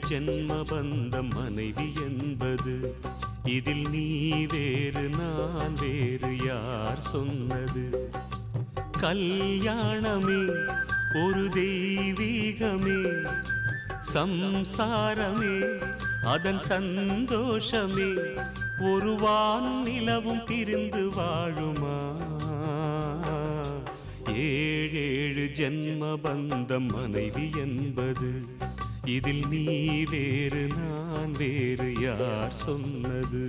ஜென்ம பந்தம் மனைவி என்பது. இதில் நீ வேறு நான் வேறு யார் சொன்னது? கல்யாணமே ஒரு தெய்வீகமே, சம்சாரமே அதன் சந்தோஷமே. ஒரு வான் நிலவும் பிரிந்து வாழுமா? ஏழேழு ஜென்ம பந்தம் மனைவி என்பது. இதில் நீ வேறு நான் வேறு யார் சொன்னது?